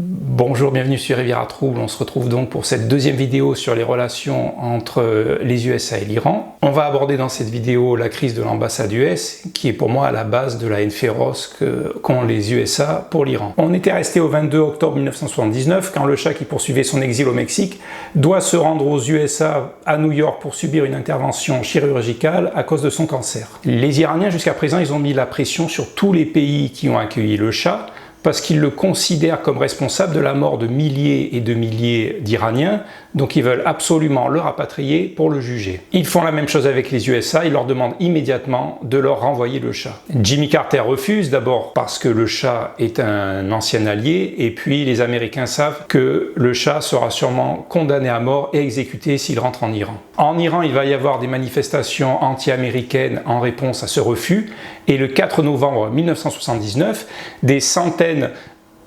Bonjour, bienvenue sur Riviera Trouble. On se retrouve donc pour cette deuxième vidéo sur les relations entre les USA et l'Iran. On va aborder dans cette vidéo la crise de l'ambassade US, qui est pour moi à la base de la haine féroce qu'ont les USA pour l'Iran. On était resté au 22 octobre 1979, quand le Shah, qui poursuivait son exil au Mexique, doit se rendre aux USA à New York pour subir une intervention chirurgicale à cause de son cancer. Les Iraniens, jusqu'à présent, ils ont mis la pression sur tous les pays qui ont accueilli le Shah, parce qu'ils le considèrent comme responsable de la mort de milliers et de milliers d'Iraniens, donc ils veulent absolument le rapatrier pour le juger. Ils font la même chose avec les USA, ils leur demandent immédiatement de leur renvoyer le Shah. Jimmy Carter refuse, d'abord parce que le Shah est un ancien allié, et puis les Américains savent que le Shah sera sûrement condamné à mort et exécuté s'il rentre en Iran. En Iran, il va y avoir des manifestations anti-américaines en réponse à ce refus, et le 4 novembre 1979, des centaines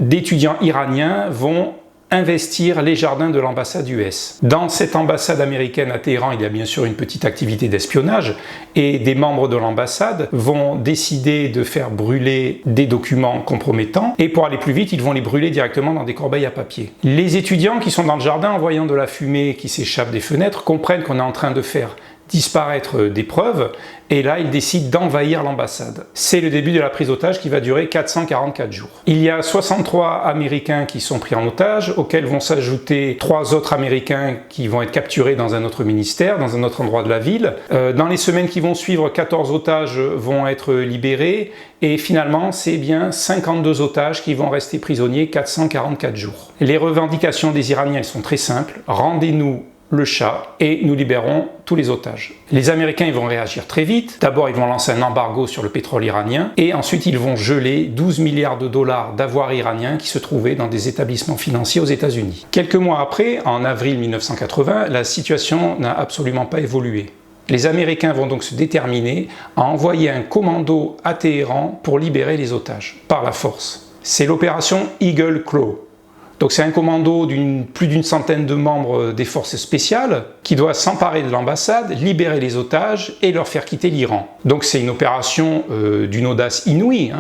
d'étudiants iraniens vont investir les jardins de l'ambassade US. Dans cette ambassade américaine à Téhéran, il y a bien sûr une petite activité d'espionnage et des membres de l'ambassade vont décider de faire brûler des documents compromettants et pour aller plus vite, ils vont les brûler directement dans des corbeilles à papier. Les étudiants qui sont dans le jardin, en voyant de la fumée qui s'échappe des fenêtres, comprennent qu'on est en train de faire disparaître des preuves, et là ils décident d'envahir l'ambassade. C'est le début de la prise d'otage qui va durer 444 jours. Il y a 63 Américains qui sont pris en otage, auxquels vont s'ajouter 3 autres Américains qui vont être capturés dans un autre ministère, dans un autre endroit de la ville. Dans les semaines qui vont suivre, 14 otages vont être libérés, et finalement c'est bien 52 otages qui vont rester prisonniers 444 jours. Les revendications des Iraniens, elles sont très simples: rendez-nous le Shah et nous libérons tous les otages. Les Américains, ils vont réagir très vite. D'abord, ils vont lancer un embargo sur le pétrole iranien et ensuite ils vont geler 12 milliards de dollars d'avoirs iraniens qui se trouvaient dans des établissements financiers aux États-Unis. Quelques mois après, en avril 1980, la situation n'a absolument pas évolué. Les Américains vont donc se déterminer à envoyer un commando à Téhéran pour libérer les otages, par la force. C'est l'opération Eagle Claw. Donc c'est un commando plus d'une centaine de membres des forces spéciales qui doit s'emparer de l'ambassade, libérer les otages et leur faire quitter l'Iran. Donc c'est une opération d'une audace inouïe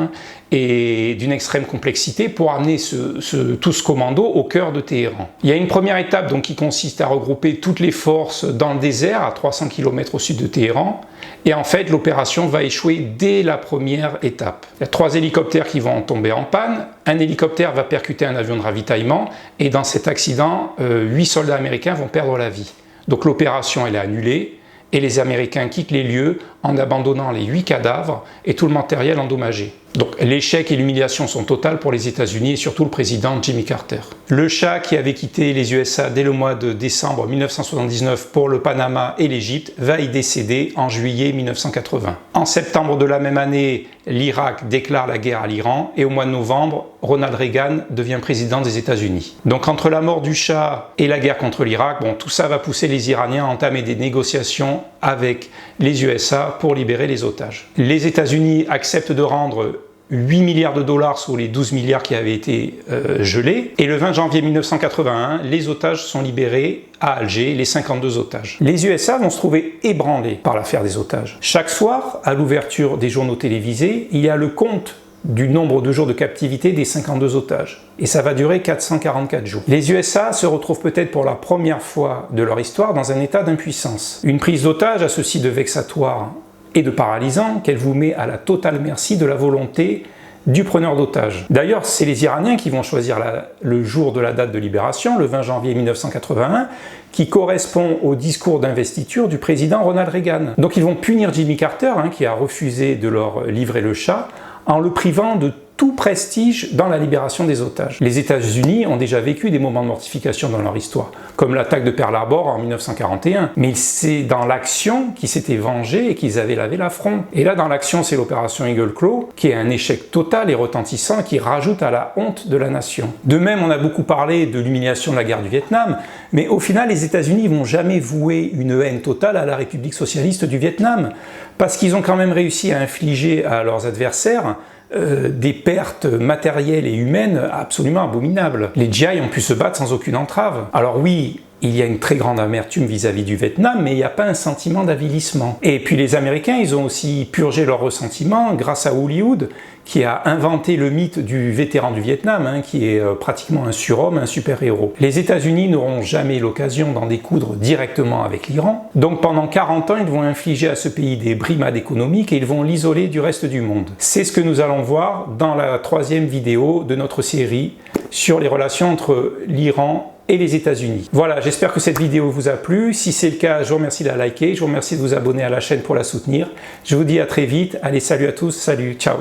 et d'une extrême complexité pour amener tout ce commando au cœur de Téhéran. Il y a une première étape donc, qui consiste à regrouper toutes les forces dans le désert à 300 km au sud de Téhéran, et en fait l'opération va échouer dès la première étape. Il y a 3 hélicoptères qui vont tomber en panne, un hélicoptère va percuter un avion de ravitaillement, et dans cet accident, 8 soldats américains vont perdre la vie. Donc l'opération elle est annulée, et les Américains quittent les lieux en abandonnant les 8 cadavres et tout le matériel endommagé. Donc l'échec et l'humiliation sont totales pour les États-Unis et surtout le président Jimmy Carter. Le Shah, qui avait quitté les USA dès le mois de décembre 1979 pour le Panama et l'Égypte, va y décéder en juillet 1980. En septembre de la même année, l'Irak déclare la guerre à l'Iran et au mois de novembre, Ronald Reagan devient président des États-Unis. Donc entre la mort du Shah et la guerre contre l'Irak, tout ça va pousser les Iraniens à entamer des négociations avec les USA pour libérer les otages. Les États-Unis acceptent de rendre 8 milliards de dollars sur les 12 milliards qui avaient été gelés. Et le 20 janvier 1981, les otages sont libérés à Alger, les 52 otages. Les USA vont se trouver ébranlés par l'affaire des otages. Chaque soir, à l'ouverture des journaux télévisés, il y a le compte du nombre de jours de captivité des 52 otages. Et ça va durer 444 jours. Les USA se retrouvent peut-être pour la première fois de leur histoire dans un état d'impuissance. Une prise d'otage a ceci de vexatoire et de paralysant qu'elle vous met à la totale merci de la volonté du preneur d'otages. D'ailleurs, c'est les Iraniens qui vont choisir le jour de la date de libération, le 20 janvier 1981, qui correspond au discours d'investiture du président Ronald Reagan. Donc ils vont punir Jimmy Carter, qui a refusé de leur livrer le Shah, en le privant de tout prestige dans la libération des otages. Les États-Unis ont déjà vécu des moments de mortification dans leur histoire, comme l'attaque de Pearl Harbor en 1941, mais c'est dans l'action qu'ils s'étaient vengés et qu'ils avaient lavé l'affront. Et là, dans l'action, c'est l'opération Eagle Claw, qui est un échec total et retentissant, qui rajoute à la honte de la nation. De même, on a beaucoup parlé de l'humiliation de la guerre du Vietnam, mais au final, les États-Unis vont jamais vouer une haine totale à la République socialiste du Vietnam, parce qu'ils ont quand même réussi à infliger à leurs adversaires des pertes matérielles et humaines absolument abominables. Les GI ont pu se battre sans aucune entrave. Alors oui, il y a une très grande amertume vis-à-vis du Vietnam, mais il n'y a pas un sentiment d'avilissement. Et puis les Américains, ils ont aussi purgé leur ressentiment grâce à Hollywood, qui a inventé le mythe du vétéran du Vietnam, qui est pratiquement un surhomme, un super-héros. Les États-Unis n'auront jamais l'occasion d'en découdre directement avec l'Iran, donc pendant 40 ans, ils vont infliger à ce pays des brimades économiques et ils vont l'isoler du reste du monde. C'est ce que nous allons voir dans la 3e vidéo de notre série sur les relations entre l'Iran et les États-Unis. Voilà, j'espère que cette vidéo vous a plu. Si c'est le cas, je vous remercie de la liker, je vous remercie de vous abonner à la chaîne pour la soutenir. Je vous dis à très vite. Allez, salut à tous, salut, ciao.